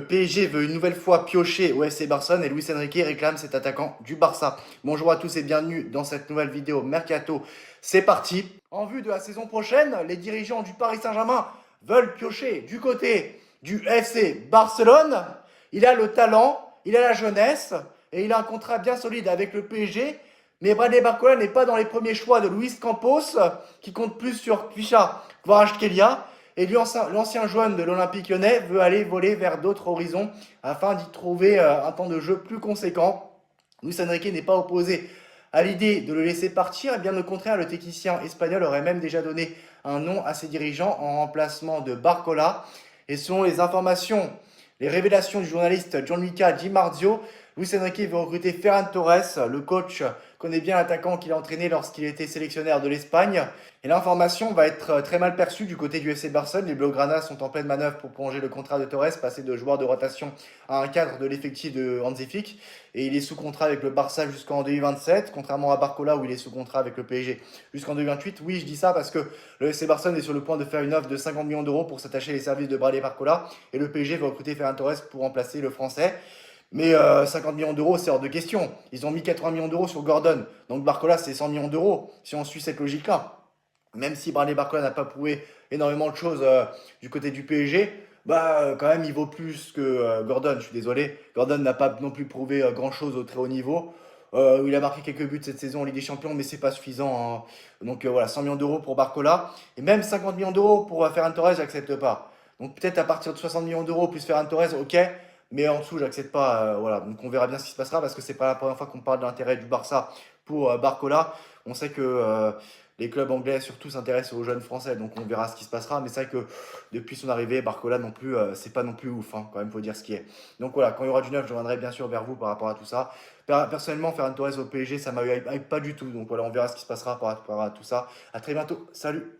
Le PSG veut une nouvelle fois piocher au FC Barcelone et Luis Enrique réclame cet attaquant du Barça. Bonjour à tous et bienvenue dans cette nouvelle vidéo Mercato. C'est parti. En vue de la saison prochaine, les dirigeants du Paris Saint-Germain veulent piocher du côté du FC Barcelone. Il a le talent, il a la jeunesse et il a un contrat bien solide avec le PSG. Mais Bradley Barcola n'est pas dans les premiers choix de Luis Campos, qui compte plus sur Kvisha Kvaratskhelia. Et lui, l'ancien joueur de l'Olympique Lyonnais veut aller voler vers d'autres horizons afin d'y trouver un temps de jeu plus conséquent. Luis Enrique n'est pas opposé à l'idée de le laisser partir. Et bien au contraire, le technicien espagnol aurait même déjà donné un nom à ses dirigeants en remplacement de Barcola. Et selon les informations, les révélations du journaliste Gianluca Di Marzio, Luis Enrique veut recruter Ferran Torres. Le coach connaît bien l'attaquant qu'il a entraîné lorsqu'il était sélectionneur de l'Espagne. Et l'information va être très mal perçue du côté du FC Barcelone. Les Blaugrana sont en pleine manœuvre pour prolonger le contrat de Torres, passer de joueur de rotation à un cadre de l'effectif de Hansi Flick. Et il est sous contrat avec le Barça jusqu'en 2027, contrairement à Barcola où il est sous contrat avec le PSG jusqu'en 2028. Oui, je dis ça parce que le FC Barcelone est sur le point de faire une offre de 50 millions d'euros pour s'attacher les services de Bradley Barcola. Et le PSG va recruter Ferran Torres pour remplacer le Français. Mais 50 millions d'euros, c'est hors de question. Ils ont mis 80 millions d'euros sur Gordon. Donc Barcola, c'est 100 millions d'euros, si on suit cette logique-là. Même si Bradley Barcola n'a pas prouvé énormément de choses du côté du PSG, quand même, il vaut plus que Gordon. Je suis désolé. Gordon n'a pas non plus prouvé grand-chose au très haut niveau. Il a marqué quelques buts cette saison en Ligue des Champions, mais c'est pas suffisant, hein. Donc voilà, 100 millions d'euros pour Barcola. Et même 50 millions d'euros pour Ferran Torres, j'accepte pas. Donc peut-être à partir de 60 millions d'euros plus Ferran Torres, ok. Mais en dessous, j'accepte pas. Voilà. Donc on verra bien ce qui se passera parce que c'est pas la première fois qu'on parle de l'intérêt du Barça pour Barcola. On sait que les clubs anglais surtout s'intéressent aux jeunes français, donc on verra ce qui se passera. Mais c'est vrai que depuis son arrivée, Barcola non plus, c'est pas non plus ouf, hein, quand même, faut dire ce qui est. Donc voilà, quand il y aura du neuf, je reviendrai bien sûr vers vous par rapport à tout ça. Personnellement, faire une Torres au PSG, ça m'a eu hype pas du tout. Donc voilà, on verra ce qui se passera par rapport à tout ça. À très bientôt. Salut!